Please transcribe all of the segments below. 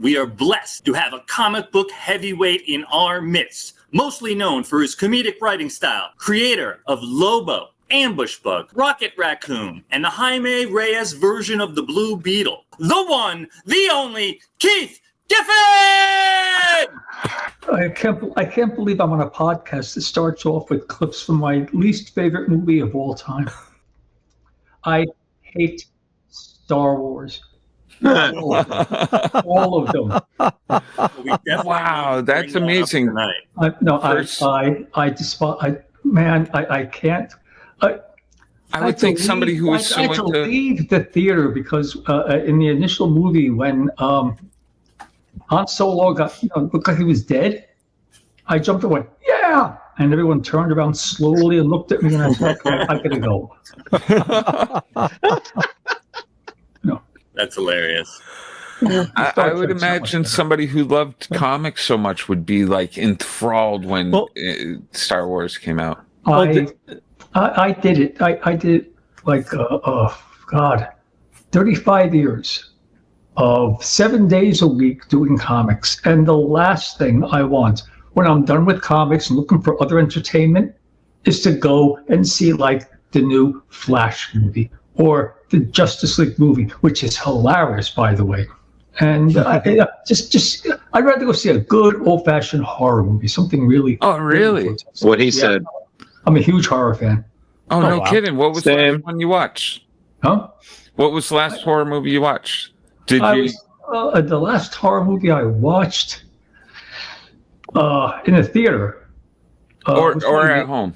we are blessed to have a comic book heavyweight in our midst, mostly known for his comedic writing style, creator of Lobo, Ambush Bug, Rocket Raccoon, and the Jaime Reyes version of the Blue Beetle. The one, the only, Keith Giffen! I can't believe I'm on a podcast that starts off with clips from my least favorite movie of all time. I hate Star Wars. All of them. Wow, that's amazing. I despise. I can't. I would think somebody who was so into... I had to leave the theater because in the initial movie when Han Solo looked like he was dead, I jumped and went, yeah! And everyone turned around slowly and looked at me, and I said, I gotta go. No. That's hilarious. I would imagine somebody who loved comics so much would be like enthralled when Star Wars came out. I did it. I did like 35 years of 7 days a week doing comics. And the last thing I want when I'm done with comics and looking for other entertainment is to go and see like the new Flash movie or the Justice League movie, which is hilarious, by the way. And I'd rather go see a good old-fashioned horror movie, something really. Oh, really? What he said. I'm a huge horror fan. Oh, no kidding. What was the last one you watched? Huh? What was the last horror movie you watched? The last horror movie I watched in a theater. Or at home?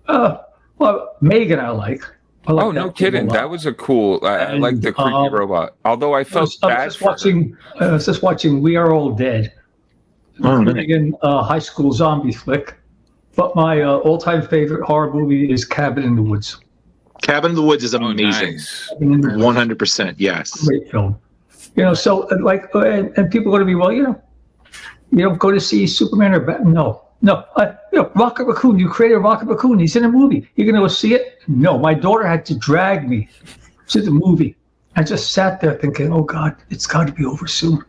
Well, Megan I like. No kidding. That was a cool, I like the creepy robot. Although I felt bad for her. I was just watching We Are All Dead. Megan, high school zombie flick. But my all-time favorite horror movie is Cabin in the Woods. Cabin in the Woods is amazing. Nice. 100%, yes. Great film. So like, and people are going to be, well, you don't go to see Superman or Batman. No. Rocket Raccoon, you created Rocket Raccoon. He's in a movie. You're going to go see it? No, my daughter had to drag me to the movie. I just sat there thinking, oh, God, it's got to be over soon.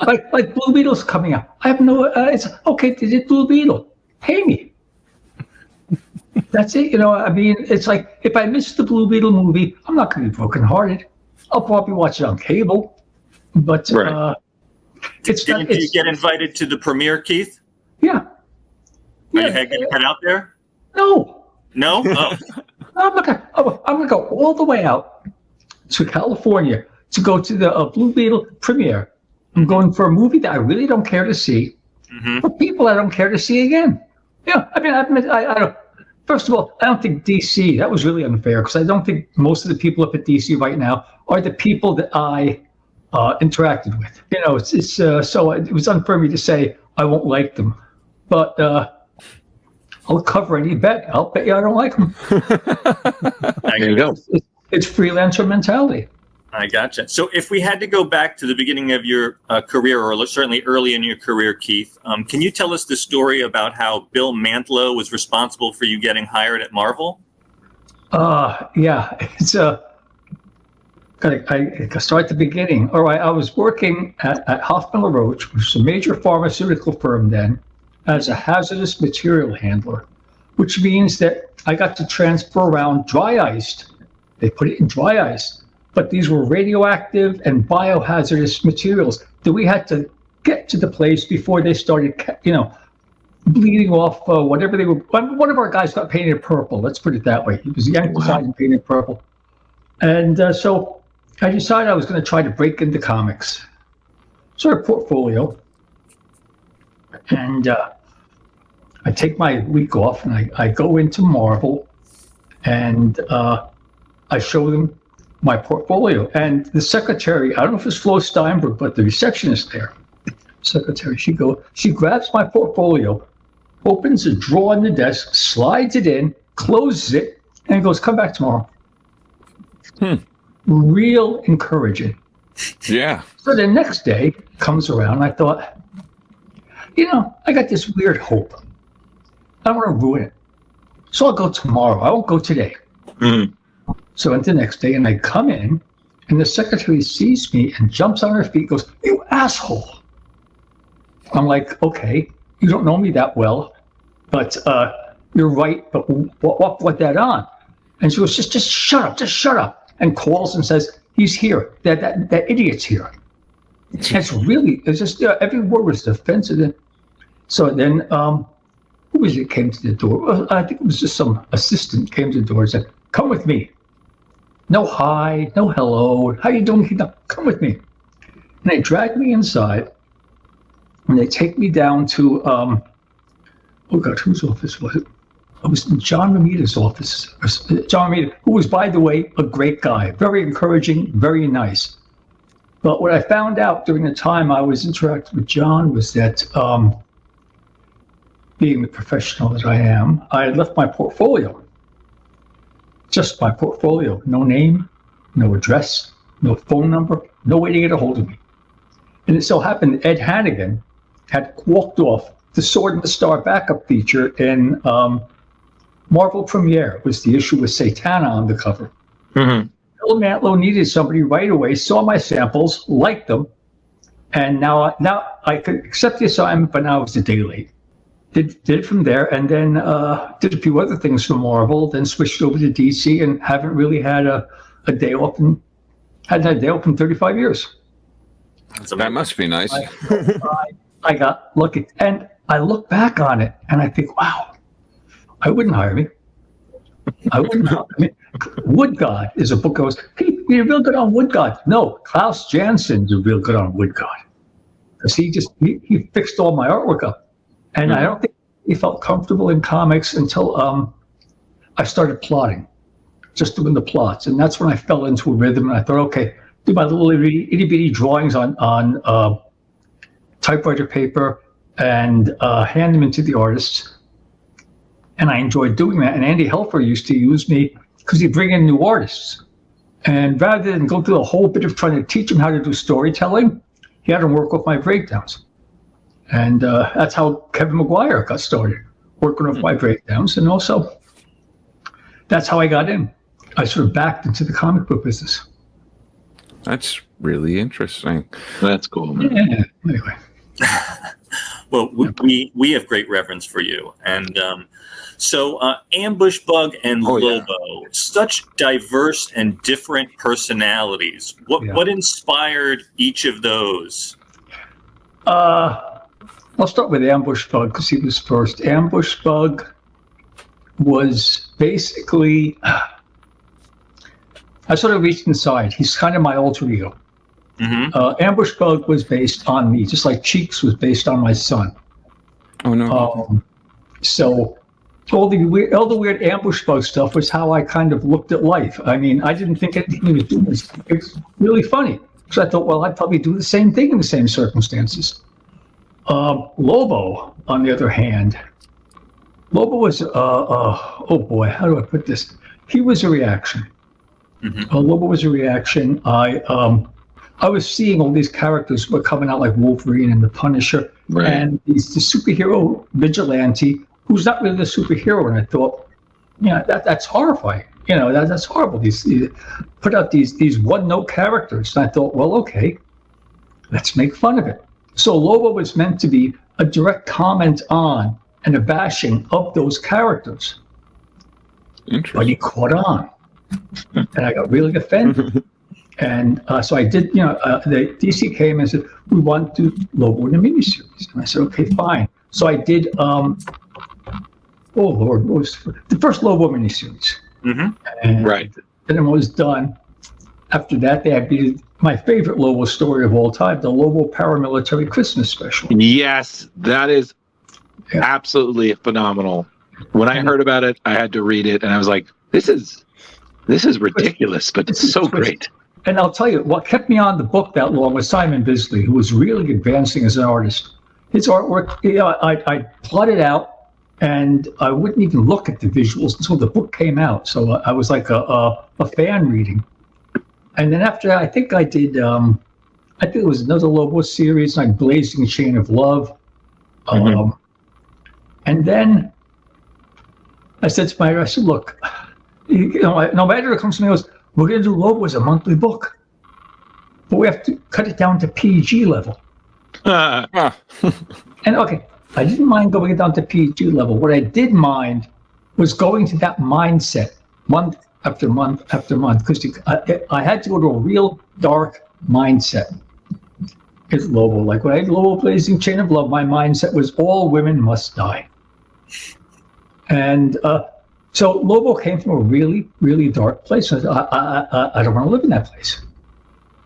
Like Blue Beetle's coming out. I have no, it's okay, they did Blue Beetle. Pay me. That's it. It's like, if I miss the Blue Beetle movie, I'm not going to be brokenhearted. I'll probably watch it on cable. But right. Did you get invited to the premiere, Keith? Yeah. Are you going to head out there? No. No? Oh. I'm gonna go all the way out to California to go to the Blue Beetle premiere. I'm going for a movie that I really don't care to see, for people I don't care to see again. I first of all, I don't think DC, that was really unfair because I don't think most of the people up at DC right now are the people that I interacted with. So it was unfair for me to say I won't like them, but I'll cover any bet. I'll bet you I don't like them. There you go. It's freelancer mentality. I gotcha. So if we had to go back to the beginning of your career, or certainly early in your career, Keith, can you tell us the story about how Bill Mantlo was responsible for you getting hired at Marvel? Yeah. It's I start at the beginning. All right, I was working at Hoffman LaRoche, which was a major pharmaceutical firm then, as a hazardous material handler, which means that I got to transfer around dry iced. They put it in dry ice, but these were radioactive and biohazardous materials that we had to get to the place before they started, bleeding off whatever they were. One of our guys got painted purple. Let's put it that way. He was yanked aside and painted purple. And so I decided I was going to try to break into comics. Sort of portfolio. And I take my week off and I go into Marvel and I show them my portfolio. And the secretary, I don't know if it's Flo Steinberg, but the receptionist there, secretary, she grabs my portfolio, opens a drawer on the desk, slides it in, closes it, and goes, come back tomorrow. Real encouraging. Yeah. So the next day comes around, I thought, I got this weird hope. I don't want to ruin it. So I'll go tomorrow. I won't go today. So I went the next day and I come in And the secretary sees me and jumps on her feet, goes, "You asshole." I'm like, "Okay, you don't know me that well, but you're right, but what put that on?" And she goes, just shut up, and calls and says, "He's here, that idiot's here." It's just, every word was defensive. So then, who was it came to the door? I think it was just some assistant came to the door and said, "Come with me." No hi, no hello, how you doing? No, come with me. And they drag me inside, and they take me down to, oh God, whose office was it? It was John Romita's office. John Romita, who was, by the way, a great guy, very encouraging, very nice. But what I found out during the time I was interacting with John was that, being the professional that I am, I had left my portfolio. Just my portfolio. No name, no address, no phone number, no way to get a hold of me. And it so happened Ed Hannigan had walked off the Sword and the Star backup feature in Marvel Premiere. Was the issue with Satana on the cover. Mm-hmm. Bill Mantlo needed somebody right away, saw my samples, liked them, and now I could accept the assignment, but now it's a day late. Did it from there, and then did a few other things for Marvel, then switched over to DC, and haven't really had a day off, and hadn't had a day off in 35 years. That must be nice. I got lucky, and I look back on it, and I think, wow, I wouldn't hire me. I wouldn't hire me. Wood God is a book I was, "Hey, you're real good on Wood God." No, Klaus Jansen's real good on Wood God. Because he fixed all my artwork up. And I don't think he felt comfortable in comics until I started plotting, just doing the plots. And that's when I fell into a rhythm, and I thought, okay, do my little itty-bitty drawings on typewriter paper and hand them into the artists. And I enjoyed doing that. And Andy Helfer used to use me because he'd bring in new artists. And rather than go through a whole bit of trying to teach him how to do storytelling, he had him work with my breakdowns. And that's how Kevin Maguire got started, working with my breakdowns. And also, that's how I got in. I sort of backed into the comic book business. That's really interesting. That's cool, man. Yeah, anyway. Well, we have great reverence for you. And so Ambush Bug and Lobo, such diverse and different personalities. What inspired each of those? I'll start with Ambush Bug because he was first. Ambush Bug was basically, I sort of reached inside. He's kind of my alter ego. Mm-hmm. Ambush Bug was based on me, just like Cheeks was based on my son. Oh, no. So all the weird Ambush Bug stuff was how I kind of looked at life. I mean, I didn't think anything he was doing was really funny. So I thought, well, I'd probably do the same thing in the same circumstances. Lobo, on the other hand, Lobo was, oh boy, how do I put this? He was a reaction. Mm-hmm. Lobo was a reaction. I was seeing all these characters were coming out like Wolverine and the Punisher, right, and the superhero vigilante who's not really a superhero. And I thought, that's horrifying. That's horrible. These put out these one-note characters. And I thought, well, okay, let's make fun of it. So Lobo was meant to be a direct comment on and a bashing of those characters. But he caught on. And I got really offended. And so I did, the DC came and said, we want to do Lobo in a miniseries. And I said, okay, fine. So I did, oh Lord, what was the first Lobo miniseries? Mm-hmm. And right. Then it was done. After that, they had my favorite Lobo story of all time, the Lobo Paramilitary Christmas Special. Yes, that is absolutely phenomenal. When I heard about it, I had to read it, and I was like, this is ridiculous, but it's so great. And I'll tell you, what kept me on the book that long was Simon Bisley, who was really advancing as an artist. His artwork, I plotted out, and I wouldn't even look at the visuals until the book came out. So I was like a fan reading. And then after that, I think I did, I think it was another Lobo series, like Blazing Chain of Love. Mm-hmm. And then I said to my, look, no matter who comes to me and goes, we're going to do Lobo as a monthly book. but we have to cut it down to PG level. And okay, I didn't mind going down to PG level. What I did mind was going to that mindset month after month after month, because I had to go to a real dark mindset. It's Lobo. Like when I had Lobo Blazing Chain of Love, my mindset was all women must die. And so Lobo came from a really, really dark place. I don't want to live in that place.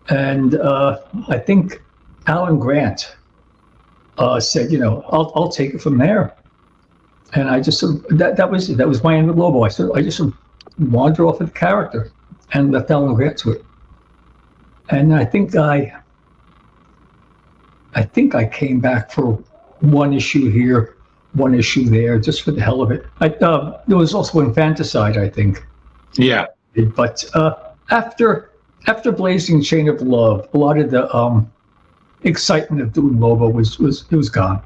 And I think Alan Grant said, I'll take it from there. And I just that was my end with Lobo. I just wandered off of the character and left Alan Grant to it. And I think I came back for one issue here, one issue there, just for the hell of it. There was also Infanticide, I think. Yeah. But after Blazing Chain of Love, a lot of the excitement of doing Lobo was gone.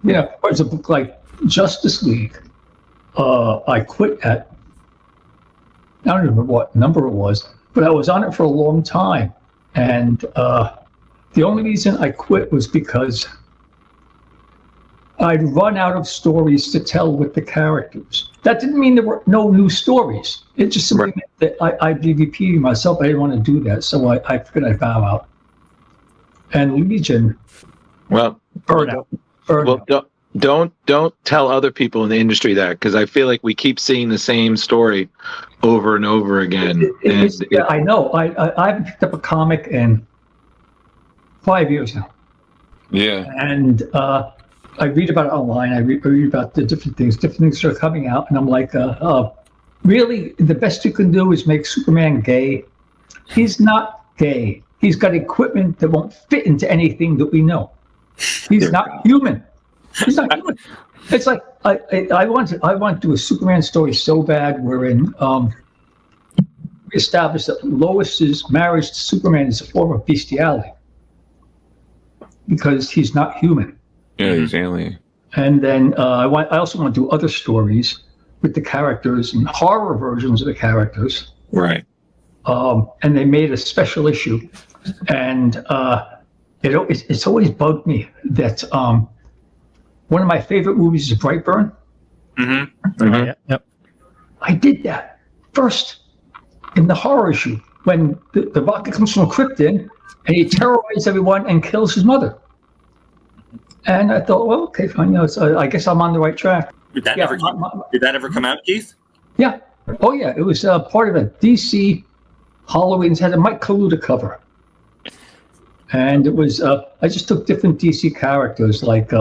Whereas a book like Justice League, I quit at, I don't remember what number it was, but I was on it for a long time. And the only reason I quit was because I'd run out of stories to tell with the characters. That didn't mean there were no new stories. It just simply meant that I'd be repeating myself. I didn't want to do that, so I figured I'd bow out. And Legion, burn out. Don't tell other people in the industry that, because I feel like we keep seeing the same story over and over again. I know. I haven't picked up a comic in 5 years now. Yeah. And I read about it online. I read about the different things that are coming out, and I'm like, really, the best you can do is make Superman gay. He's not gay. He's got equipment that won't fit into anything that we know. He's not human. He's not human. It's like I want to do a Superman story so bad wherein we establish that Lois's marriage to Superman is a form of bestiality because he's not human. Yeah, he's alien. And then I also want to do other stories with the characters and horror versions of the characters. Right. And they made a special issue, and it's always bugged me that one of my favorite movies is Brightburn. Mm-hmm. Mm-hmm. Yep. I did that first in the horror issue when the rocket comes from Krypton and he terrorizes everyone and kills his mother. And I thought, well, okay, fine. I guess I'm on the right track. Did that ever come out, Keith? Yeah. Oh, yeah. It was part of a DC Halloween's had a Mike Kaluta cover. And it was, I just took different DC characters. Like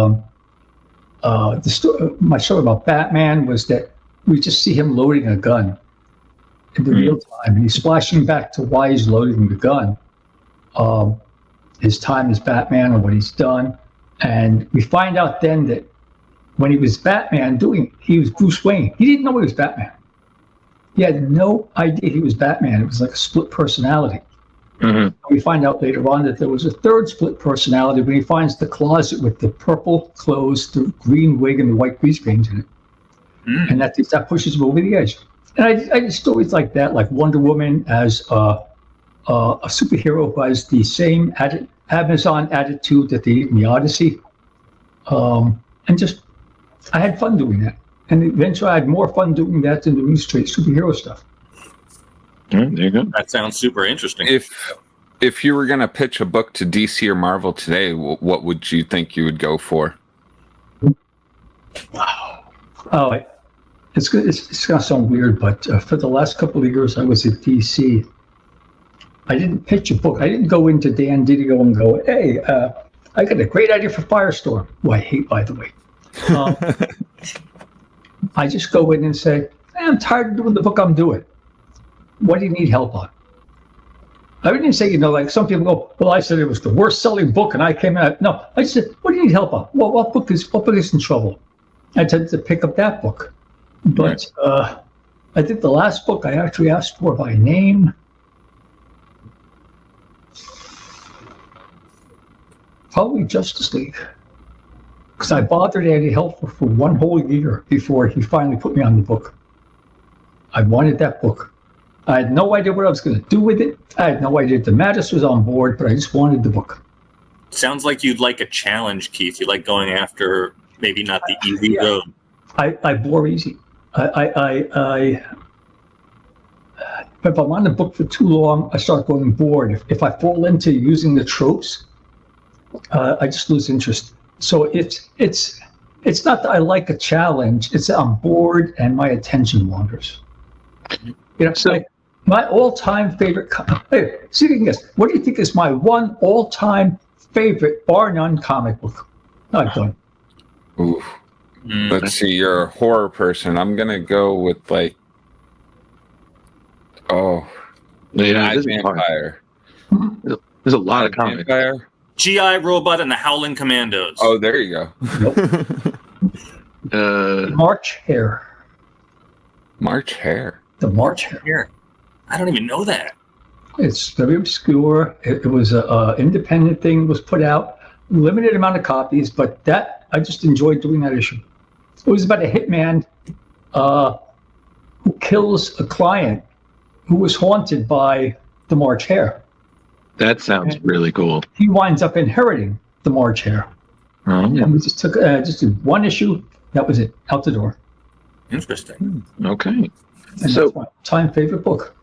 my story about Batman was that we just see him loading a gun in the real time. And he's flashing back to why he's loading the gun. His time as Batman or what he's done. And we find out then that when he was Batman he was Bruce Wayne. He didn't know he was Batman. He had no idea he was Batman. It was like a split personality. Mm-hmm. We find out later on that there was a third split personality when he finds the closet with the purple clothes, the green wig, and the white grease paint in it. Mm. And that pushes him over the edge. And I did stories like that, like Wonder Woman as a superhero who has the same Amazon attitude that they did in the Odyssey. And just, I had fun doing that. And eventually I had more fun doing that than doing straight superhero stuff. There you go. That sounds super interesting. If you were going to pitch a book to DC or Marvel today, what would you think you would go for? Oh, it's going to sound weird, but for the last couple of years I was at DC. I didn't pitch a book. I didn't go into Dan Didio and go, hey, I got a great idea for Firestorm, who I hate, by the way. I just go in and say, I'm tired of doing the book I'm doing. What do you need help on? I didn't say, like some people go, well, I said it was the worst selling book and I came out. No, I said, what do you need help on? Well, what book is in trouble? I tended to pick up that book. But I think the last book I actually asked for by name, probably Justice League. Because I bothered Andy Helfer for one whole year before he finally put me on the book. I wanted that book. I had no idea what I was going to do with it. I had no idea if the Mattis was on board, but I just wanted the book. Sounds like you'd like a challenge, Keith. You like going after maybe not the easy road. I bore easy. If I'm on the book for too long, I start going bored. If I fall into using the tropes, I just lose interest. So it's not that I like a challenge. It's that I'm bored and my attention wanders. So like my all-time favorite. Hey, see if you can guess. What do you think is my one all-time favorite, bar none, comic book? I've done. Ooh. Let's see. You're a horror person. I'm gonna go with like. Oh, Mad Vampire. There's a lot of comics. Vampire. G.I. Robot and the Howling Commandos. Oh, there you go. March Hare. March Hare. The March Hare. I don't even know that. It's very obscure. It was an independent thing. It was put out, limited amount of copies, but that I just enjoyed doing that issue. It was about a hitman who kills a client who was haunted by the March Hare. That sounds really cool. He winds up inheriting the March Hare. And we just took just did one issue. That was it. Out the door. Interesting. Okay. And so, that's my time favorite book.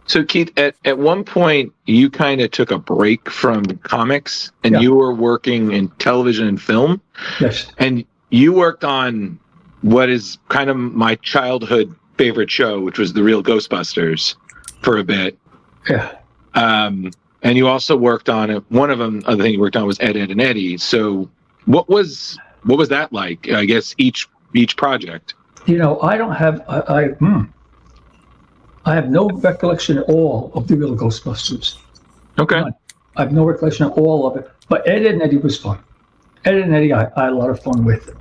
So Keith, at one point you kind of took a break from comics and you were working in television and film. Yes. And you worked on what is kind of my childhood favorite show, which was the Real Ghostbusters for a bit. Yeah. And you also worked on it. One of them, other thing you worked on was Ed, and Eddy. So what was that like? I guess each project. I don't have I have no recollection at all of the Real Ghostbusters. Okay. None. I have no recollection at all of it. But Ed and Eddy was fun. Ed and Eddy I had a lot of fun with.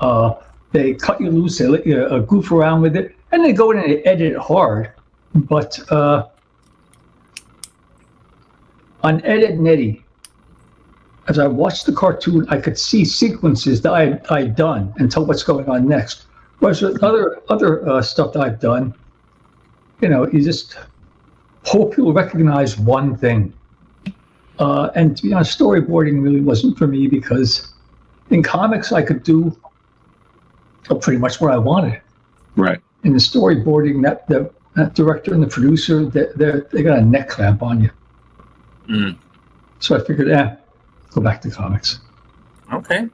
They cut you loose, they let you goof around with it, and they go in and they edit it hard. But on Ed and Eddy, as I watched the cartoon, I could see sequences that I had done and tell what's going on next. Whereas with other stuff that I've done, you just hope you'll recognize one thing. And to be honest, storyboarding really wasn't for me because in comics I could do pretty much what I wanted. Right. In the storyboarding, that director and the producer, they got a neck clamp on you. Mm. So I figured, go back to comics. Okay.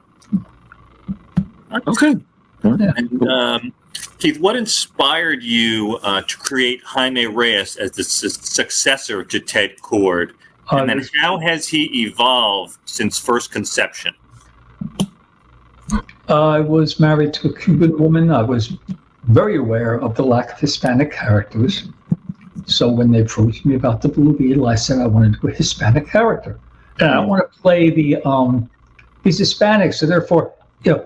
Okay. Yeah. And Keith, what inspired you to create Jaime Reyes as the successor to Ted Cord? And then how has he evolved since first conception? I was married to a Cuban woman. I was very aware of the lack of Hispanic characters. So when they approached me about the Blue Beetle, I said I wanted to do a Hispanic character. And I want to play he's Hispanic, so therefore,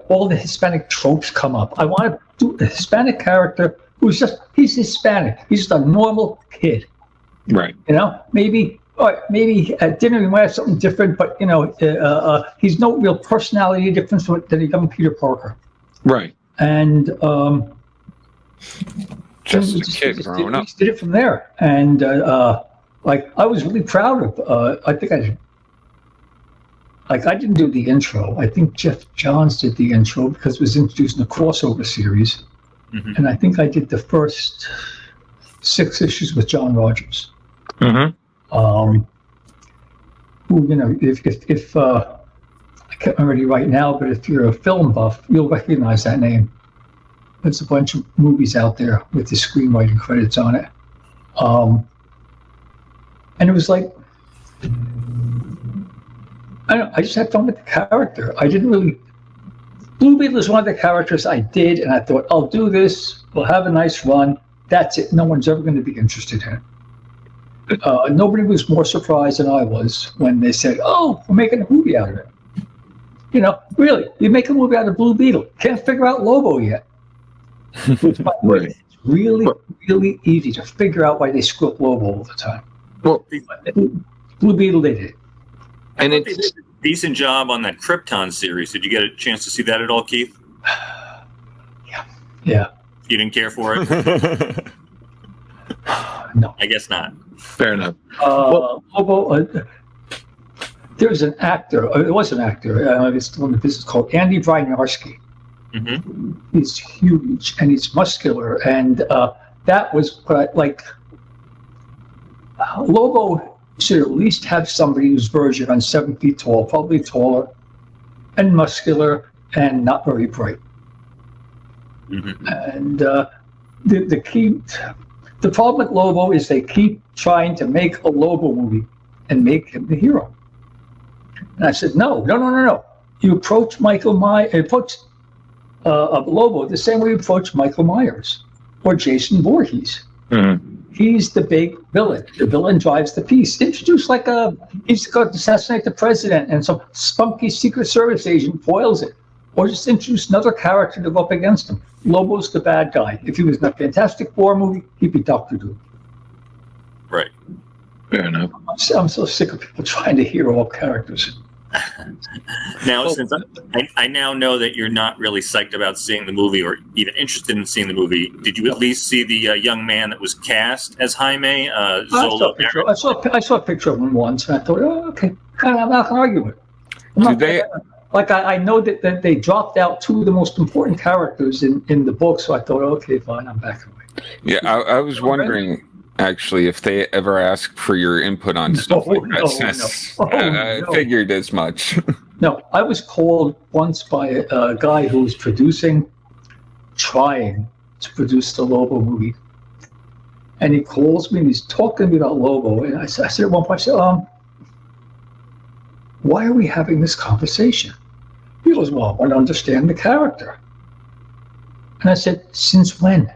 all the Hispanic tropes come up. I want to do a Hispanic character he's Hispanic. He's just a normal kid. Right. Maybe at dinner we might have something different, but he's no real personality difference than a young Peter Parker. Right. And just a kid growing up. We did it from there, and I was really proud of. I think I didn't do the intro. I think Jeff Johns did the intro because it was introduced in the crossover series, and I think I did the first 6 issues with John Rogers. Mm-hmm. If I can't remember it right now, but if you're a film buff, you'll recognize that name. There's a bunch of movies out there with the screenwriting credits on it. And it was like, I just had fun with the character. I didn't really. Blue Beetle is one of the characters I did, and I thought, I'll do this, we'll have a nice run. That's it. No one's ever going to be interested in it. Nobody was more surprised than I was when they said, "Oh, we're making a movie out of it." Really, you make a movie out of Blue Beetle. Can't figure out Lobo yet. Right. It's really, really easy to figure out why they screw up Lobo all the time. Well, Blue Beetle, they did. And they did a decent job on that Krypton series. Did you get a chance to see that at all, Keith? Yeah. You didn't care for it? No. I guess not. Fair enough. Lobo, there's an actor, it was an actor, he's still in the business, called Andy Brynarski. Mm-hmm. He's huge and he's muscular, and that was what I like. Lobo should at least have somebody who's version on 7 feet tall, probably taller, and muscular, and not very bright. Mm-hmm. And the problem with Lobo is they keep trying to make a Lobo movie and make him the hero. And I said, no. You approach Lobo the same way you approach Michael Myers or Jason Voorhees. Mm-hmm. He's the big villain. The villain drives the piece. Introduce he's going to assassinate the president, and some spunky Secret Service agent foils it. Or just introduce another character to go up against him. Lobo's the bad guy. If he was in a Fantastic Four movie, he'd be Dr. Doom. Right. Fair enough. I'm so sick of people trying to hero up characters. Now, since I now know that you're not really psyched about seeing the movie or even interested in seeing the movie, did you at least see the young man that was cast as Jaime? I saw a picture of him once, and I thought, oh, okay, I'm not going to argue with it. I know that they dropped out 2 of the most important characters in the book, so I thought, okay, fine, I'm back away. Yeah, I was wondering, actually, if they ever asked for your input on stuff like that. I figured as much. No, I was called once by a guy who was trying to produce the Lobo movie. And he calls me and he's talking to me about Lobo. And I said at one point, why are we having this conversation? He goes, well, I want to understand the character. And I said, since when?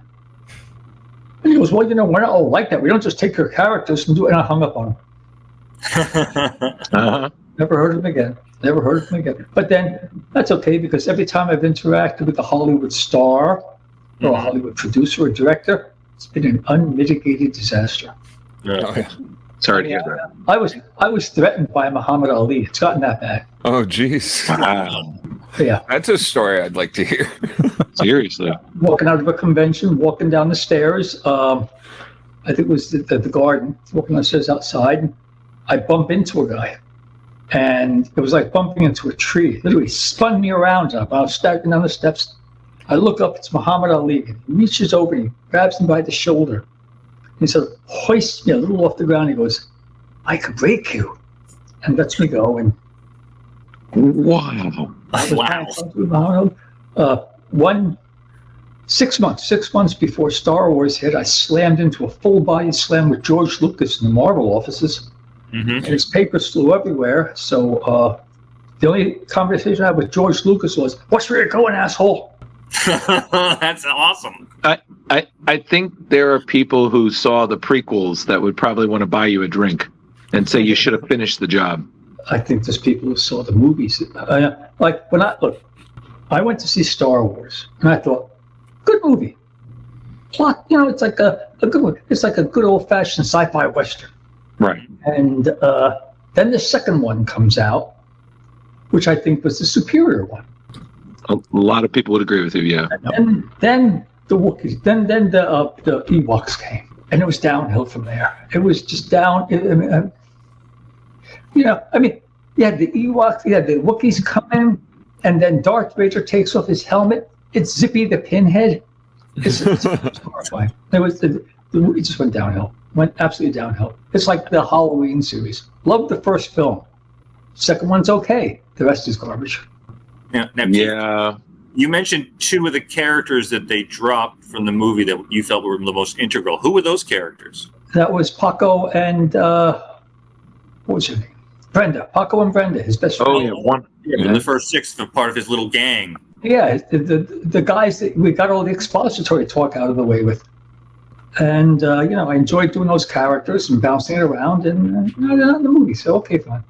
And he goes, well, we're not all like that. We don't just take your characters and do it. And I hung up on him. Uh-huh. Never heard of him again. But then that's okay, because every time I've interacted with a Hollywood star or a Hollywood producer or director, it's been an unmitigated disaster. Yeah. Sorry to hear that. I was threatened by Muhammad Ali. It's gotten that bad. Oh, geez. Wow. Yeah. That's a story I'd like to hear. Seriously. Walking out of a convention, walking down the stairs. I think it was the garden. Walking down the stairs outside. I bump into a guy. And it was like bumping into a tree. Literally spun me around. I was stacking down the steps. I look up. It's Muhammad Ali. He reaches over and he grabs me by the shoulder. He sort of hoists me a little off the ground. He goes, I could break you. And lets me go. And wow. 6 months before Star Wars hit, I slammed into a full body slam with George Lucas in the Marvel offices. Mm-hmm. And his papers flew everywhere. So the only conversation I had with George Lucas was, "What's where you're going, asshole?" That's awesome. I think there are people who saw the prequels that would probably want to buy you a drink and say you should have finished the job. I think there's people who saw the movies. I went to see Star Wars, and I thought, good movie. Plot, it's like a good one. It's like a good old-fashioned sci-fi western. Right. And then the second one comes out, which I think was the superior one. A lot of people would agree with you, yeah. And then the Wookiees, then the Ewoks came, and it was downhill from there. It was just down. You had the Ewoks, you had the Wookiees come in, and then Darth Vader takes off his helmet. It's Zippy the Pinhead. It's horrifying. It just went downhill. Went absolutely downhill. It's like the Halloween series. Loved the first film. Second one's okay. The rest is garbage. Now, Keith, you mentioned 2 of the characters that they dropped from the movie that you felt were the most integral. Who were those characters? That was Paco and what was her name? Brenda. Paco and Brenda, his best friend. Oh, yeah, one. In the first 6, part of his little gang. Yeah, the guys that we got all the expository talk out of the way with. And, I enjoyed doing those characters and bouncing it around, and they're not in the movie, so okay, fine.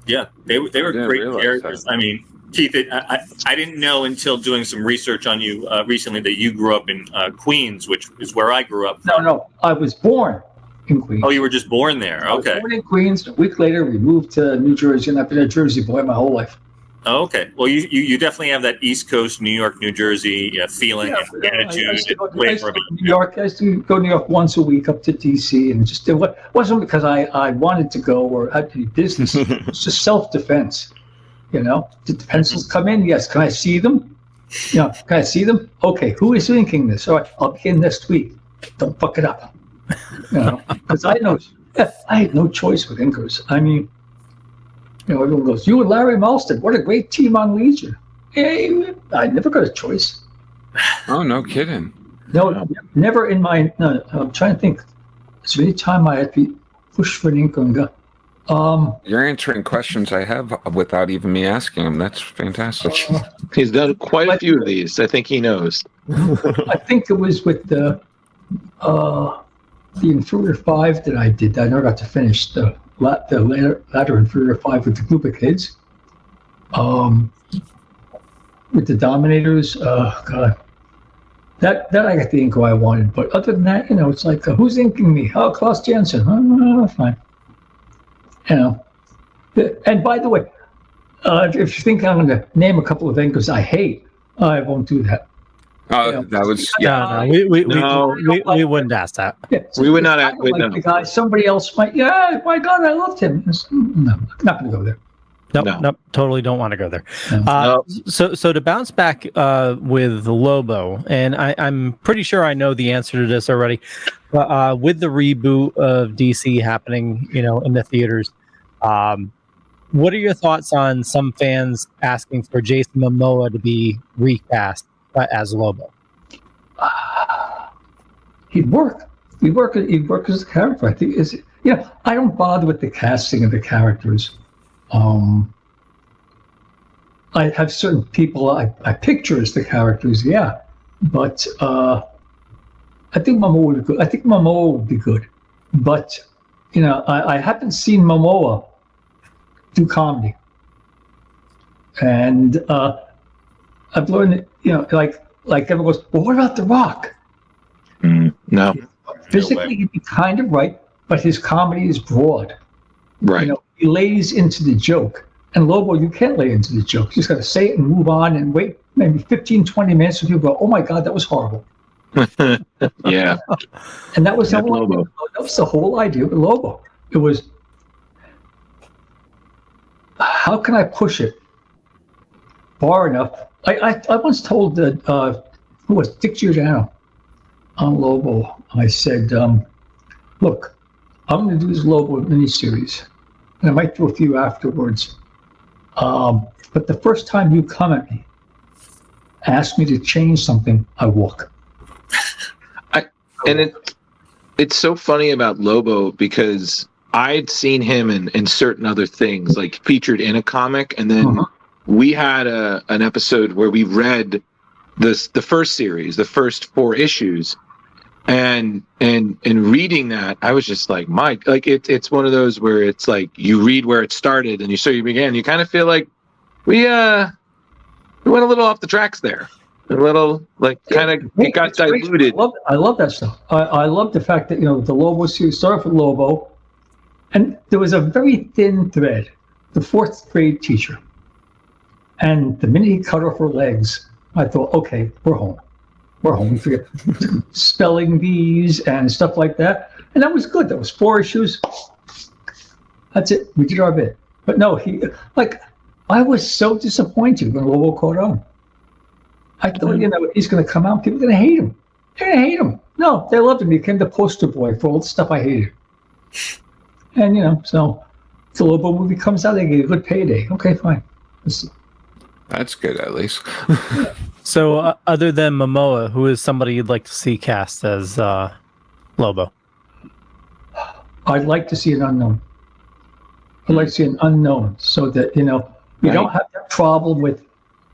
Yeah, they were great characters. That. I mean, Keith, I didn't know until doing some research on you recently that you grew up in Queens, which is where I grew up from. No, I was born in Queens. Oh, you were just born there. Okay. I was born in Queens. A week later, we moved to New Jersey, and I've been a Jersey boy my whole life. Oh, okay. Well, you definitely have that East Coast, New York, New Jersey feeling and attitude. I used to go to New York. I used to go to New York once a week up to DC, and just it wasn't because I wanted to go or had to do business. It's just self-defense. Did the pencils come in? Yes. Can I see them? Can I see them? Okay. Who is inking this? All right. I'll begin next week. Don't fuck it up. Because I had no choice with inkers. I mean. Everyone goes, you and Larry Malston, what a great team on Legion. Hey, I never got a choice. Oh, no kidding. No, never in my, no, I'm trying to think. Is there any time I had to push for an ink and go, You're answering questions I have without even me asking them. That's fantastic. He's done quite a few of these. I think he knows. I think it was with the Inferior 5 that I did. I never got to finish the latter Inferior 5 with the group of kids. With the Dominators, God. That I got the ink I wanted. But other than that, it's like, who's inking me? Oh, Klaus Jansen. Oh, fine. And by the way, if you think I'm going to name a couple of inkers I hate, I won't do that. Oh, that was we wouldn't ask that. Yeah, we would not ask the guy. Somebody else might. Yeah, my God, I loved him. No, I'm not going to go there. Nope, totally don't want to go there. No. So to bounce back with Lobo, and I'm pretty sure I know the answer to this already, but with the reboot of DC happening, in the theaters, what are your thoughts on some fans asking for Jason Momoa to be recast as Lobo? He'd work. He'd work as a character. I think I don't bother with the casting of the characters. I have certain people I picture as the characters, but I think Momoa would be good. I think Momoa would be good, but I haven't seen Momoa do comedy, and I've learned that like everyone goes, well, what about The Rock? No, physically he'd be kind of right, but his comedy is broad. Right. He lays into the joke. And Lobo, you can't lay into the joke. You just got to say it and move on and wait maybe 15, 20 minutes for people to go, oh my God, that was horrible. Yeah. And that was Lobo. That was the whole idea with Lobo. It was, how can I push it far enough? I once told who was Dick Giordano on Lobo. I said, look, I'm going to do this Lobo miniseries, and I might do a few afterwards. But the first time you come at me, ask me to change something, I walk. It's so funny about Lobo because I'd seen him in certain other things, like featured in a comic, and then we had an episode where we read the first series, the first 4 issues. And reading that, I was just like, Mike, like it's one of those where it's like you read where it started and you began. You kind of feel like we went a little off the tracks there, a little like it got diluted. I love that stuff. I love the fact that the Lobo series started with Lobo, and there was a very thin thread. The 4th grade teacher, and the minute he cut off her legs, I thought, okay, we're home. We're home. Forget spelling bees and stuff like that. And that was good. That was 4 issues. That's it. We did our bit. But no, I was so disappointed when Lobo caught on. I thought, he's going to come out. People are going to hate him. They're going to hate him. No, they loved him. He became the poster boy for all the stuff I hated. And, so if the Lobo movie comes out, they get a good payday. Okay, fine. That's good, at least. So, other than Momoa, who is somebody you'd like to see cast as Lobo? I'd like to see an unknown. I'd like to see an unknown, so that you don't have that problem with,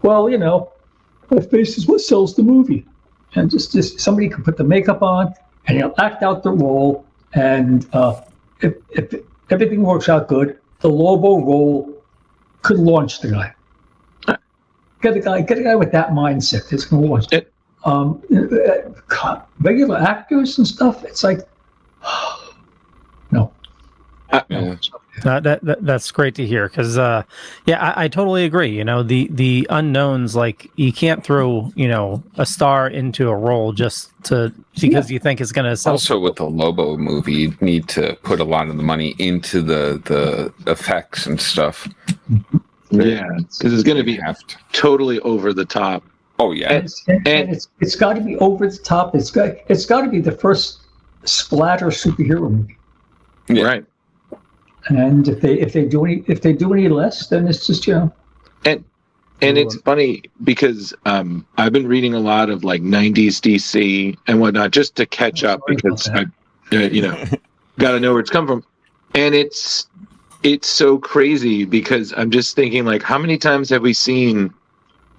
my face is what sells the movie, and just somebody can put the makeup on and he'll act out the role, and if everything works out good, the Lobo role could launch the guy. Get a guy with that mindset that's going to launch it. Regular actors and stuff, it's like, no. That's great to hear because I totally agree. You know, the unknowns, like you can't throw a star into a role just because you think it's going to sell. Also, with the Lobo movie, you need to put a lot of the money into the effects and stuff. Yeah, because it's going to be totally over the top. Oh yeah, and it's got to be over the top. It's got to be the first splatter superhero movie. Yeah. Right. And if they do any less, then it's just And it's funny because I've been reading a lot of like 90s DC and whatnot just to catch up because I got to know where it's come from, and it's so crazy because I'm just thinking like how many times have we seen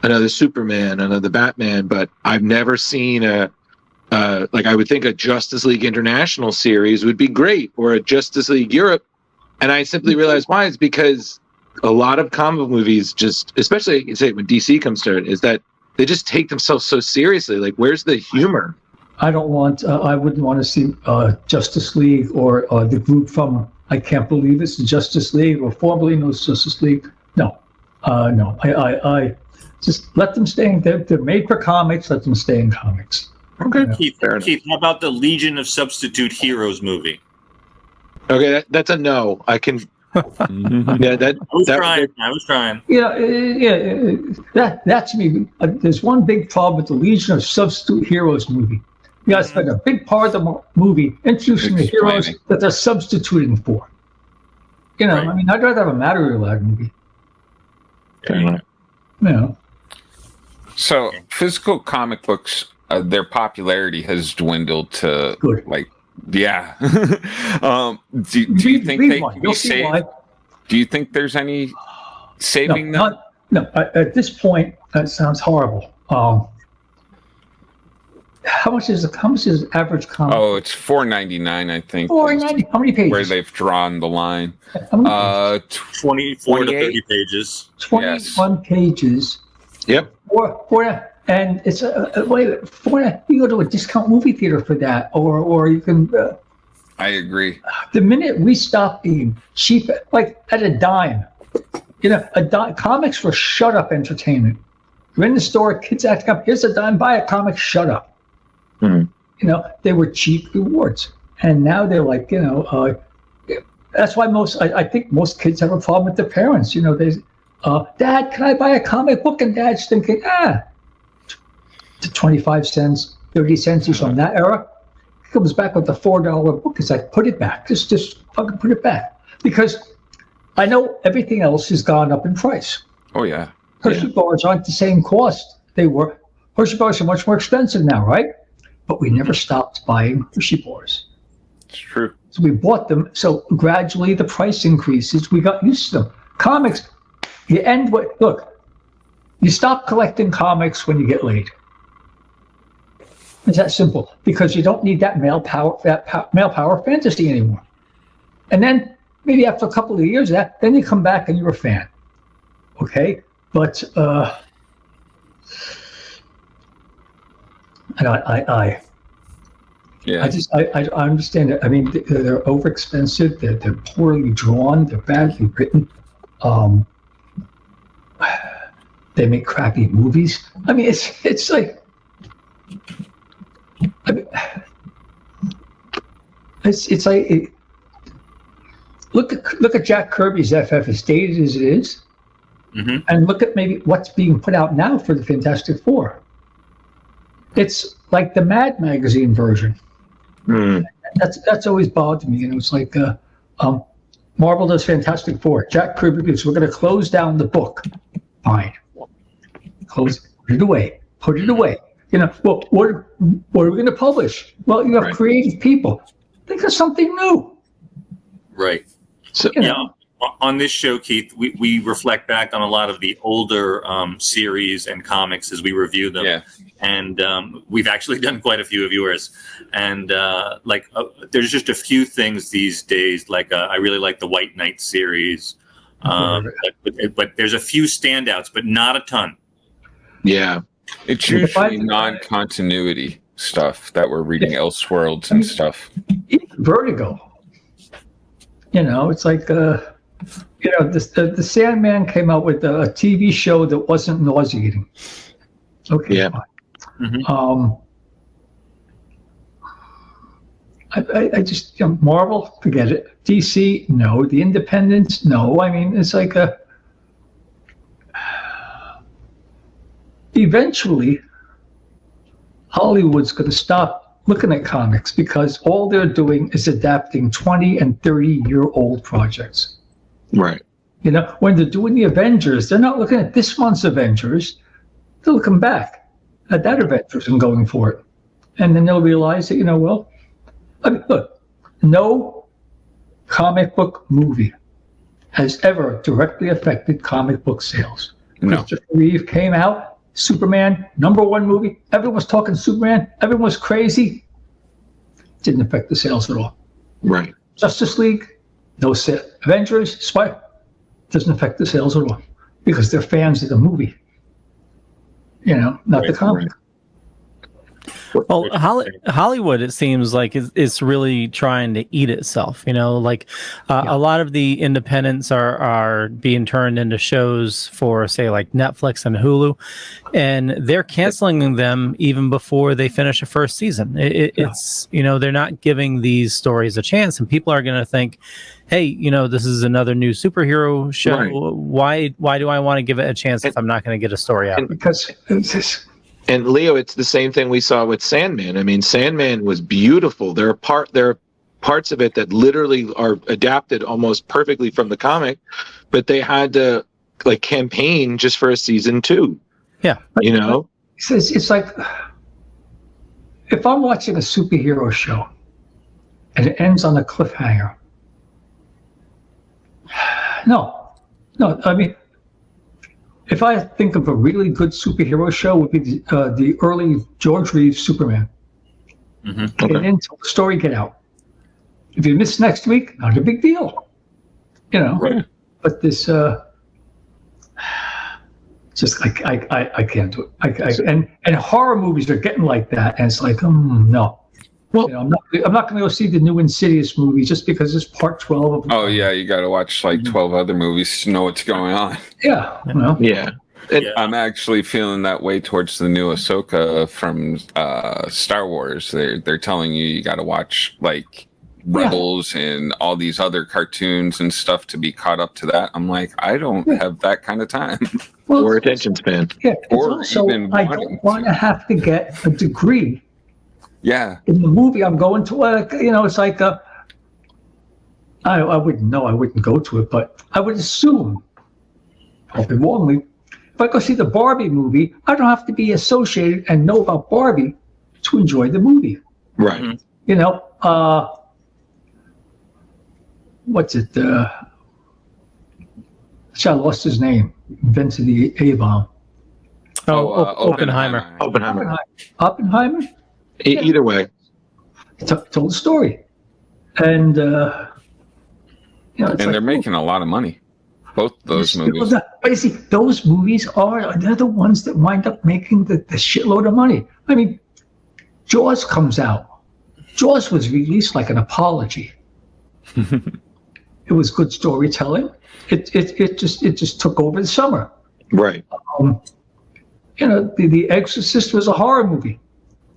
another Superman, another Batman, but I've never seen like I would think a Justice League International series would be great, or a Justice League Europe. And I simply realized why. It's because a lot of comic book movies just, especially say when DC comes to it, is that they just take themselves so seriously. Like, where's the humor? I wouldn't want to see Justice League or the group from I Can't Believe It's the Justice League or formerly known as Justice League. No. I just let them stay in. They're made for comics. Let them stay in comics. Okay. Keith, how about the Legion of Substitute Heroes movie? Okay, that's a no. I can. Yeah, I was trying. That's me. There's one big problem with the Legion of Substitute Heroes movie. You got to spend a big part of the movie introducing the heroes that they're substituting for. Right. I mean, I'd rather have a Matter-Lad movie. So, physical comic books, their popularity has dwindled to do you think they can be saved? Do you think there's any saving them? No. At this point, that sounds horrible. How much is average comic? Oh, it's $4.99, I think. $4.90. How many pages? Where they've drawn the line. 24 to 30 pages. 21 pages. Yep. And it's you go to a discount movie theater for that, or you can. I agree. The minute we stop being cheap, like at a dime, comics were shut up entertainment. You're in the store, kids acting up. Here's a dime, buy a comic, shut up. Mm-hmm. They were cheap rewards, and now they're like, that's why I think most kids have a problem with their parents. Dad, can I buy a comic book? And Dad's thinking, to 25 cents, 30 cents. He's from that era. He comes back with a $4 book. It's like, put it back. Just fucking put it back. Because I know everything else has gone up in price. Oh, yeah. Hershey bars aren't the same cost they were. Hershey bars are much more expensive now, right? But we never stopped buying Hershey bars. It's true. So we bought them. So gradually the price increases. We got used to them. Comics, you stop collecting comics when you get laid. It's that simple, because you don't need that male power fantasy anymore. And then maybe after a couple of years of that, then you come back and you're a fan. Okay? But I understand it. I mean, they're overexpensive, they're poorly drawn, they're badly written. They make crappy movies. I mean, it's like it's like look at Jack Kirby's FF, as dated as it is, and look at maybe what's being put out now for the Fantastic Four. It's like the Mad Magazine version. That's always bothered me. It's like Marvel does Fantastic Four. Jack Kirby goes, we're going to close down the book. Fine, put it away. Well, what are we going to publish? Well, you have creative people. Think of something new. Right. So, on this show, Keith, we reflect back on a lot of the older series and comics as we review them. Yeah. And we've actually done quite a few of yours. And there's just a few things these days. Like I really like the White Knight series. But there's a few standouts, but not a ton. Yeah. It's usually non-continuity stuff that we're reading, Elseworlds and stuff. Vertigo. You know, it's like, the Sandman came out with a TV show that wasn't nauseating. Okay. Yeah. Fine. I just, Marvel, forget it. DC, no. The Independents, no. I mean, it's like eventually Hollywood's going to stop looking at comics because all they're doing is adapting 20 and 30-year-old projects. Right. You know, when they're doing the Avengers, they're not looking at this month's Avengers. They're looking back at that Avengers and going for it. And then they'll realize that, I mean, look, no comic book movie has ever directly affected comic book sales. No. Christopher Reeve came out, Superman, #1 movie. Everyone was talking Superman. Everyone was crazy. Didn't affect the sales at all. Right. Justice League, no sale. Avengers, Spider, doesn't affect the sales at all because they're fans of the movie. Not the comic. Right. Well, Hollywood, it seems like it's really trying to eat itself. A lot of the independents are being turned into shows for, say, like Netflix and Hulu, and they're canceling them even before they finish a first season. It's they're not giving these stories a chance, and people are going to think, hey, this is another new superhero show. Right. Why do I want to give it a chance if I'm not going to get a story out? Because And Leo, it's the same thing we saw with Sandman. I mean, Sandman was beautiful. There are parts of it that literally are adapted almost perfectly from the comic, but they had to campaign just for a season 2. Yeah. It's like if I'm watching a superhero show and it ends on a cliffhanger. No, I mean, if I think of a really good superhero show, it would be the early George Reeves Superman. Okay. And until the story get out. If you miss next week, not a big deal. Right. But this, just I can't do it. And horror movies are getting like that, and it's like, no. Well, I'm not going to go see the new Insidious movie just because it's part 12 of. Oh yeah, you got to watch 12 other movies to know what's going on. Yeah. Yeah. I'm actually feeling that way towards the new Ahsoka from Star Wars. They're telling you got to watch Rebels and all these other cartoons and stuff to be caught up to that. I'm like, I don't have that kind of time or attention span. Yeah. Or also, even I don't want to have to get a degree. Yeah. In the movie, I'm going to it's like I wouldn't know. I wouldn't go to it, but I would assume, probably wrongly, if I go see the Barbie movie, I don't have to be associated and know about Barbie to enjoy the movie. Right. What's it? I lost his name. Invented the A-bomb. Oppenheimer. Oppenheimer? Either way. Told the story. And, and they're making a lot of money. Both those movies. But you see, those movies they're the ones that wind up making the shitload of money. I mean, Jaws comes out. Jaws was released like an apology. It was good storytelling. It just took over the summer. Right. The Exorcist was a horror movie.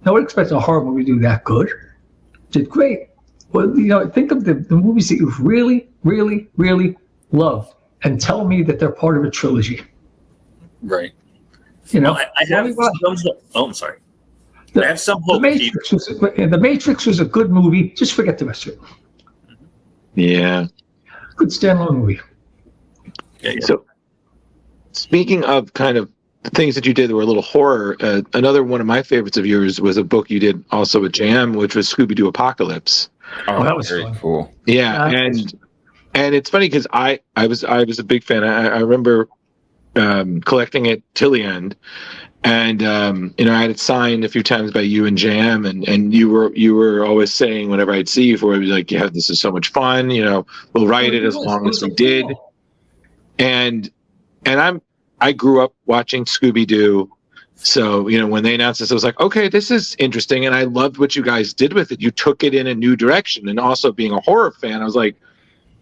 No one expects a horror movie to do that good. Did great. Well, think of the movies that you've really, really, really loved and tell me that they're part of a trilogy. Right. I have some. Oh, I'm sorry. I have some hope. The Matrix was a good movie. Just forget the rest of it. Yeah. Good standalone movie. Yeah. So, speaking of kind of the things that you did that were a little horror, another one of my favorites of yours was a book you did also with JM, which was Scooby-Doo Apocalypse. Oh, that was very fun. cool. Yeah, and it's funny because I was a big fan. I remember collecting it till the end, and I had it signed a few times by you and JM, and you were always saying whenever I'd see you for it, be like, yeah, this is so much fun. We'll write it as long as we did, and I grew up watching Scooby-Doo. So, when they announced this, I was like, okay, this is interesting. And I loved what you guys did with it. You took it in a new direction. And also being a horror fan, I was like,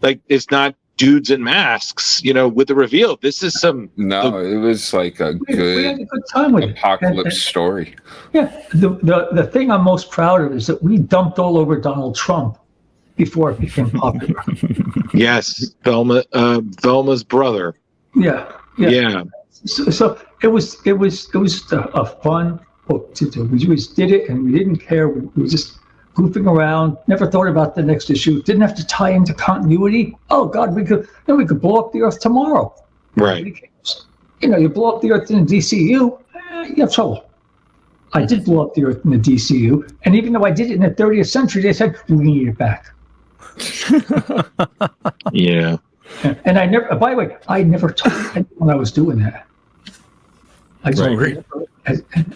like it's not dudes in masks, with the reveal. This is No, it was like a We had good a good time with it. apocalypse story. Yeah, the thing I'm most proud of is that we dumped all over Donald Trump before it became popular. Yes, Velma's brother. Yeah. So it was a fun book to do. We just did it, and we didn't care. We were just goofing around. Never thought about the next issue. Didn't have to tie into continuity. Oh God, we could blow up the Earth tomorrow. Right. You blow up the Earth in the DCU, you have trouble. I did blow up the Earth in the DCU, and even though I did it in the 30th century, they said we need it back. Yeah. And I never. By the way, I never told anyone I was doing that. I just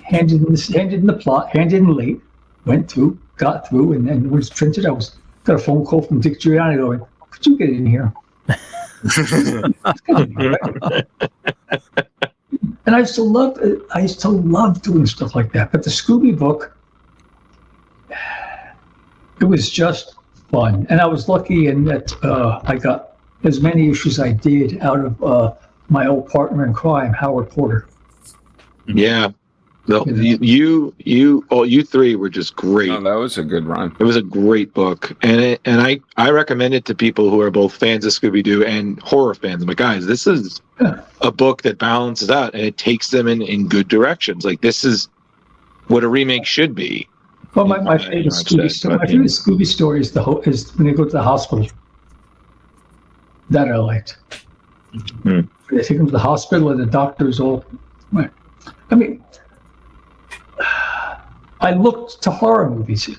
handed in the plot, handed in late, went through, got through, and then when it's printed, got a phone call from Dick Giuliani going, "Could you get in here?" And I used to love doing stuff like that. But the Scooby book, it was just fun, and I was lucky in that I got as many issues I did out of my old partner in crime, Howard Porter. Yeah. You three were just great. Oh, that was a good run. It was a great book, and I recommend it to people who are both fans of Scooby-Doo and horror fans. I'm like, guys, this is a book that balances out, and it takes them in good directions. Like, this is what a remake should be. Well, my favorite Scooby story is when they go to the hospital. That I liked. They take them to the hospital, and the doctors all. I mean, I looked to horror movies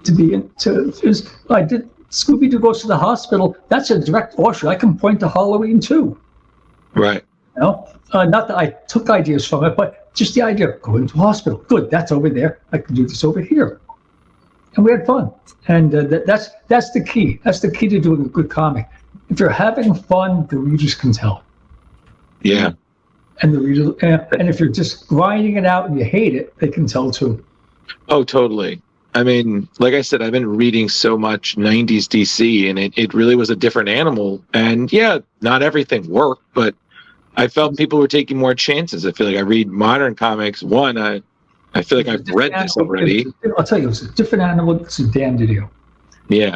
to be into. I did Scooby-Doo Goes to the Hospital. That's a direct offshoot. I can point to Halloween too. Right. Not that I took ideas from it, but just the idea of going to hospital. Good, that's over there. I can do this over here, and we had fun. And that's the key. That's the key to doing a good comic. If you're having fun, the readers can tell. Yeah. And the reader, and if you're just grinding it out and you hate it, they can tell too. Oh, totally. I mean, like I said, I've been reading so much 90s DC, and it really was a different animal. And yeah, not everything worked, but I felt people were taking more chances. I feel like I read modern comics. I feel like I've read this already. I'll tell you, it was a different animal than Dan Didio. Yeah.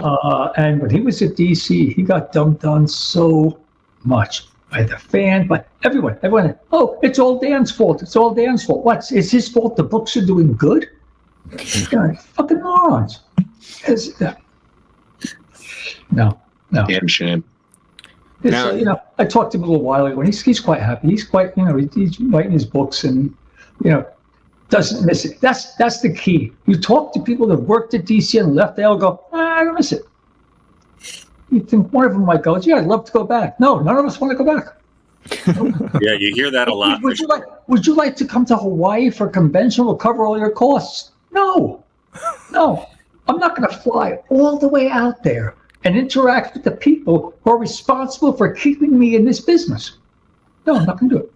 And when he was at DC, he got dumped on so much. By the fan, by everyone. Oh, it's all Dan's fault. It's all Dan's fault. What? It's his fault the books are doing good? Fucking morons. No. Damn shame. I talked to him a little while ago, and he's quite happy. He's quite, he's writing his books and, doesn't miss it. That's the key. You talk to people that worked at DC and left, they'll go, I don't miss it. You think one of them might go, yeah, I'd love to go back. No, none of us want to go back. Yeah, you hear that a lot. Would you like to come to Hawaii for a convention? We'll cover all your costs. No. I'm not going to fly all the way out there and interact with the people who are responsible for keeping me in this business. No, I'm not going to do it.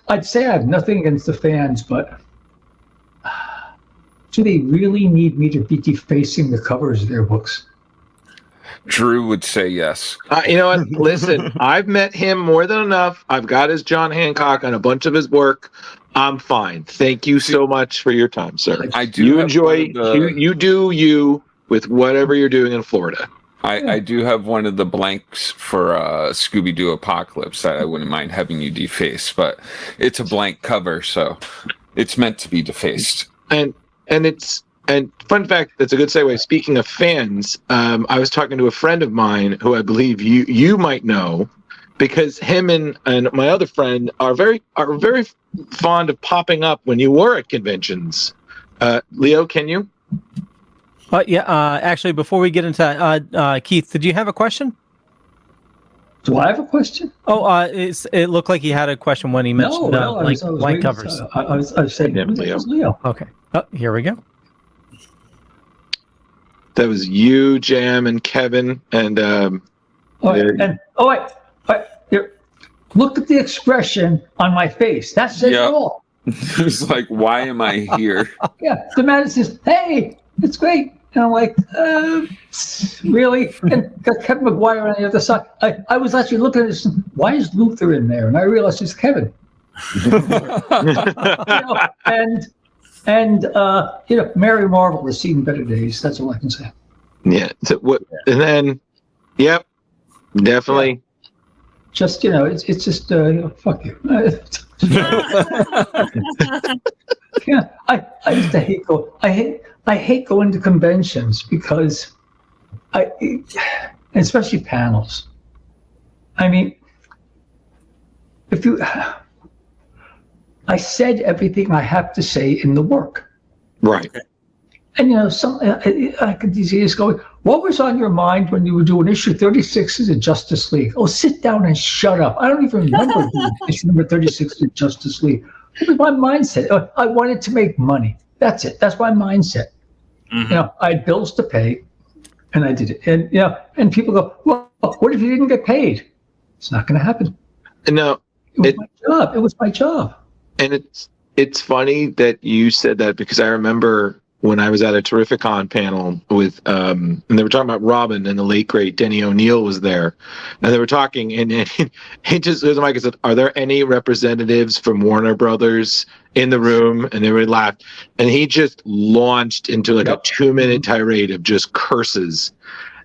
I'd say I have nothing against the fans, but do they really need me to be defacing the covers of their books? Drew would say yes. You know what? Listen, I've met him more than enough. I've got his John Hancock on a bunch of his work. I'm fine. Thank you so much for your time, sir. I do. You enjoy. You do you with whatever you're doing in Florida. I do have one of the blanks for Scooby-Doo Apocalypse that I wouldn't mind having you deface, but it's a blank cover, so it's meant to be defaced. And fun fact, that's a good segue. Speaking of fans, I was talking to a friend of mine who I believe you might know, because him and my other friend are very fond of popping up when you were at conventions. Leo, can you? Actually, before we get into that, Keith, did you have a question? Do I have a question? Oh, it looked like he had a question when he mentioned blank covers. I was saying Leo. Okay. Oh, here we go. That was you, Jam, and Kevin, and here, look at the expression on my face. That says it all. It's like, why am I here? Yeah, the man says, "Hey, it's great. And I'm like, really? And got Kevin McGuire on the other side. I was actually looking at this. Why is Luther in there? And I realized it's Kevin. Mary Marvel has seen better days. That's all I can say. Yeah. So what? And then, yep, definitely. Just it's just fuck you. Yeah, I used to hate I hate going to conventions because especially panels. I mean, I said everything I have to say in the work. Right. And I could just go, what was on your mind when you were doing issue 36 of the Justice League? Oh, sit down and shut up. I don't even remember issue number 36 of the Justice League. It was my mindset. I wanted to make money. That's it. That's my mindset. Mm-hmm. I had bills to pay, and I did it. And and people go, well, what if you didn't get paid? It's not going to happen. No, it was my job. It was my job. And it's funny that you said that, because I remember when I was at a Terrificon panel with and they were talking about Robin, and the late great Denny O'Neil was there, and they were talking, and he just was like, said, "Are there any representatives from Warner Brothers in the room?" And everybody laughed, and he just launched into like a 2-minute tirade of just curses,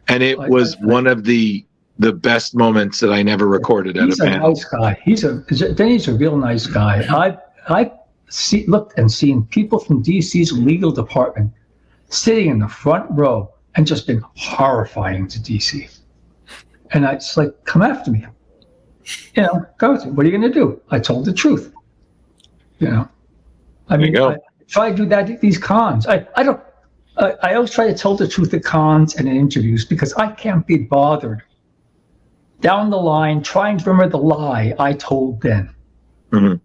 and it was one of the best moments that I never recorded at a panel. He's a nice guy. Denny's a real nice guy. I've looked and seen people from DC's legal department sitting in the front row and just been horrifying to DC. And it's like, come after me. Go with me. What are you going to do? I told the truth. I mean, I try to do that at these cons. I always try to tell the truth at cons and in interviews, because I can't be bothered down the line trying to remember the lie I told then. Mm-hmm.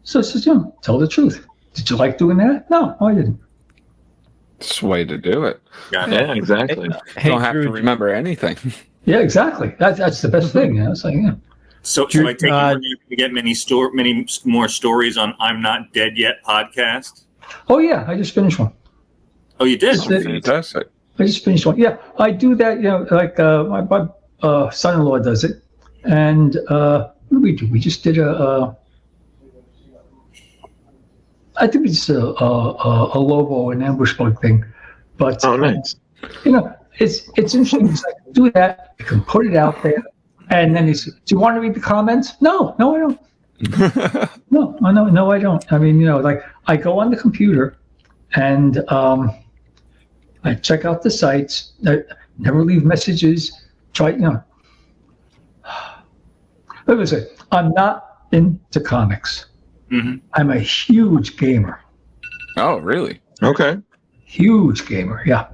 So it says, tell the truth. Did you like doing that? No, I didn't. It's the way to do it. Yeah, exactly. You don't have to remember anything. Yeah, exactly. That's the best thing. It's like, So I take it we're going to get many more stories on I'm Not Dead Yet podcast? Oh, yeah. I just finished one. Oh, you did? Fantastic. I just finished one. Yeah, I do that, like my son-in-law does it. And what do we do? We just did I think it's a Lobo and Ambush Bug thing, but nice. It's interesting. It's like, do that. You can put it out there, and then he says, "Do you want to read the comments?" No, I don't. No, I don't. I mean, like I go on the computer, and I check out the sites. I never leave messages. Let me say, I'm not into comics. Mm-hmm. I'm a huge gamer. Oh, really? Okay. Huge gamer, yeah.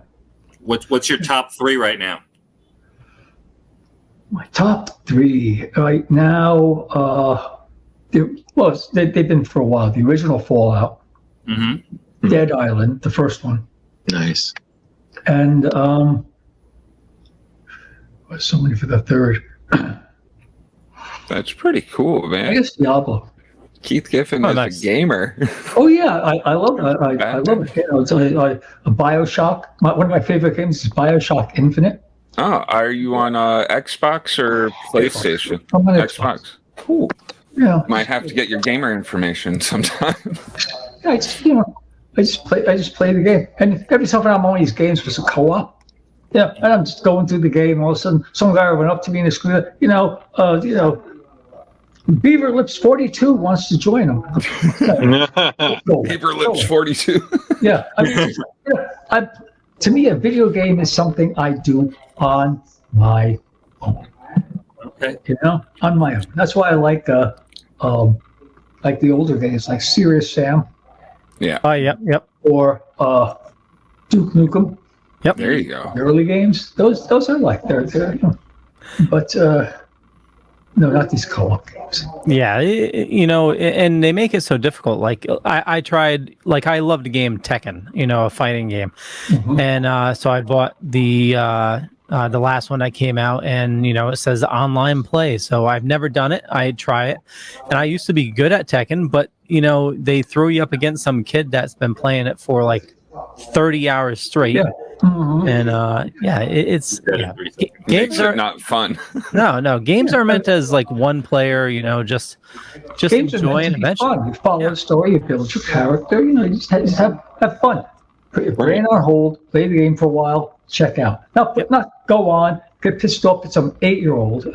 What's your top 3 right now? My top 3 right now, they've been for a while. The original Fallout, Mm-hmm. Dead Island, the first one. Nice. And so many for the third. That's pretty cool, man. I guess Diablo. Keith Giffen is a gamer. Oh yeah, I love it. I love it. It's a Bioshock. One of my favorite games is Bioshock Infinite. Oh, are you on Xbox or PlayStation? I'm on Xbox. Cool. Yeah. Might have to get your gamer information sometime. Yeah, I just play the game, and every so often I'm on these games with a co-op. Yeah, and I'm just going through the game. All of a sudden, some guy went up to me in the screen. Beaver Lips 42 wants to join him. Beaver Lips 42. Yeah, to me, a video game is something I do on my own. Okay. On my own. That's why I like the older games, like Serious Sam. Yeah. Yep. Or Duke Nukem. Yep. There you go. The early games, those I like. They're but no, not these co-op games. Yeah, and they make it so difficult. Like I tried, like I loved the game Tekken, a fighting game, and so I bought the last one that came out, and it says online play. So I've never done it. I try it, and I used to be good at Tekken, but they throw you up against some kid that's been playing it for like 30 hours straight. Yeah. Mhm. And it's Makes games are it not fun. no games are meant as like one player, just Games are enjoy meant an to be adventure. fun. You follow the story, you build your character, you just have fun. Put your brain on hold, play the game for a while, check out. Not go on, get pissed off at some 8-year-old.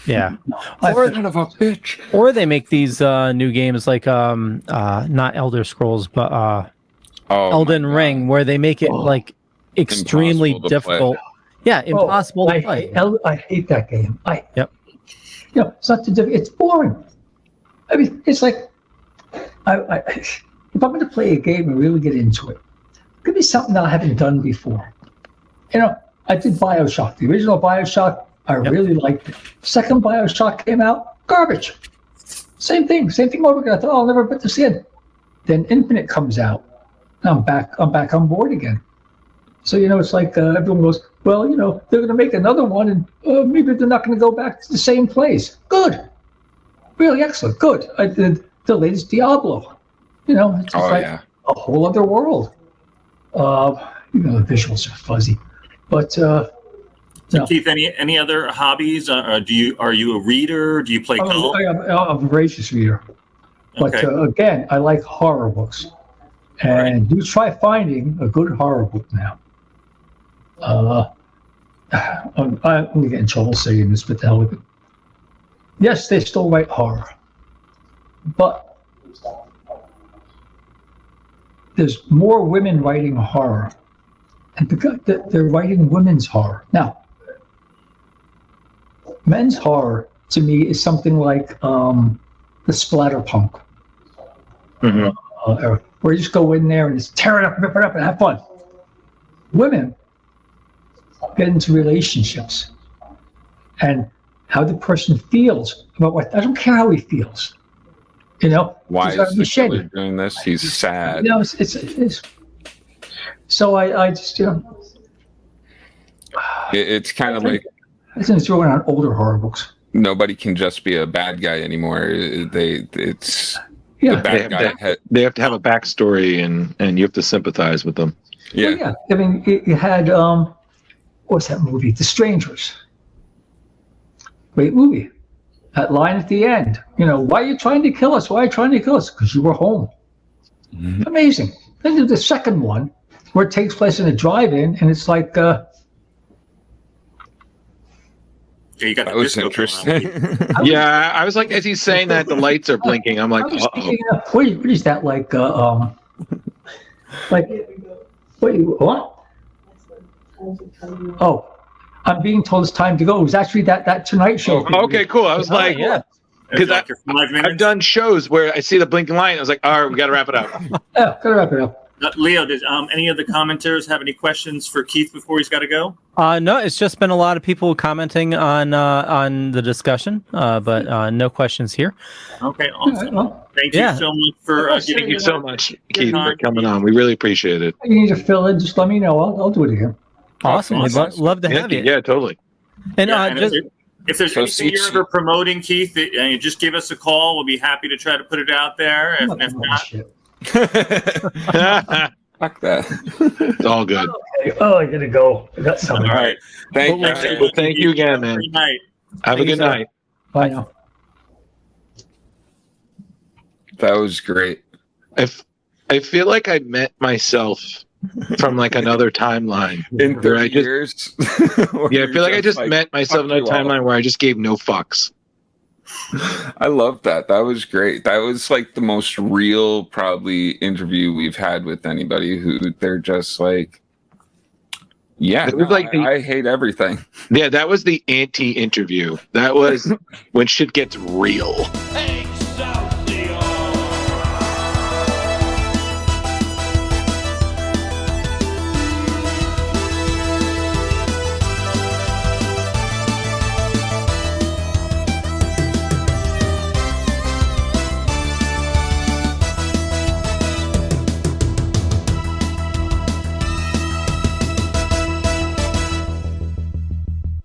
Yeah. Or son of a bitch. Or they make these new games like not Elder Scrolls, but Elden Ring, where they make it like extremely Impossible to difficult. Yeah, impossible to play. I hate that game. Yep. It's not it's boring. I mean, it's like if I'm going to play a game and really get into it, give me something that I haven't done before. I did Bioshock, the original Bioshock. I really liked it. Second Bioshock came out, garbage. Same thing over again. I thought, I'll never put this in. Then Infinite comes out. I'm back on board again. So it's like everyone goes, well, they're going to make another one, and maybe they're not going to go back to the same place. Good, really excellent, good. I did the latest Diablo. It's just a whole other world. The visuals are fuzzy, but. Keith, any other hobbies? Are you a reader? Do you play golf? I'm a voracious reader, but again, I like horror books, and do try finding a good horror book now. I'm going to get in trouble saying this, but the hell with it. Yes, they still write horror, but there's more women writing horror, and they're writing women's horror now. Men's horror, to me, is something like the splatterpunk, where you just go in there and just tear it up, rip it up, and have fun. Women get into relationships and how the person feels about what. I don't care how he feels. Why is he doing this? He's sad. It's so I just it's kind of like. I think throwing on older horror books. Nobody can just be a bad guy anymore. The bad guy. They have to have a backstory, and you have to sympathize with them. Yeah. Well, yeah. I mean, you had what's that movie? The Strangers. Great movie. That line at the end. Why are you trying to kill us? Why are you trying to kill us? Because you were home. Mm-hmm. Amazing. Then there's the second one where it takes place in a drive-in, and it's like. You got that was interesting. Yeah, I was like, as he's saying that, the lights are blinking. I'm like, what is that like? What? Oh, I'm being told it's time to go. It was actually that Tonight Show. Oh, okay, cool. I was like, because I've done shows where I see the blinking light. I was like, all right, we got to wrap it up. Yeah, gotta wrap it up. Leo, did any of the commenters have any questions for Keith before he's got to go? No, it's just been a lot of people commenting on the discussion, but no questions here. Okay, awesome. Thank you so much for Thank you so much, Keith, for coming on. We really appreciate it. You need to fill in, just let me know. I'll do it again. Awesome. We'd love to have you. Yeah, totally. And if there's anything you're ever promoting, Keith, just give us a call. We'll be happy to try to put it out there. If not, Fuck that. It's all good. Okay. Oh, I gotta go. I got something. All right. Thank you. Well, thank you again, man. Have a good night. Bye now. That was great. I feel like I met myself from like another timeline. In 30 years? Yeah, I feel like I just met myself in another timeline where I just gave no fucks. I love that. That was great. That was like the most real, probably, interview we've had with anybody who they're just like, yeah, it was like I hate everything. Yeah, that was the anti-interview. That was when shit gets real. Hey!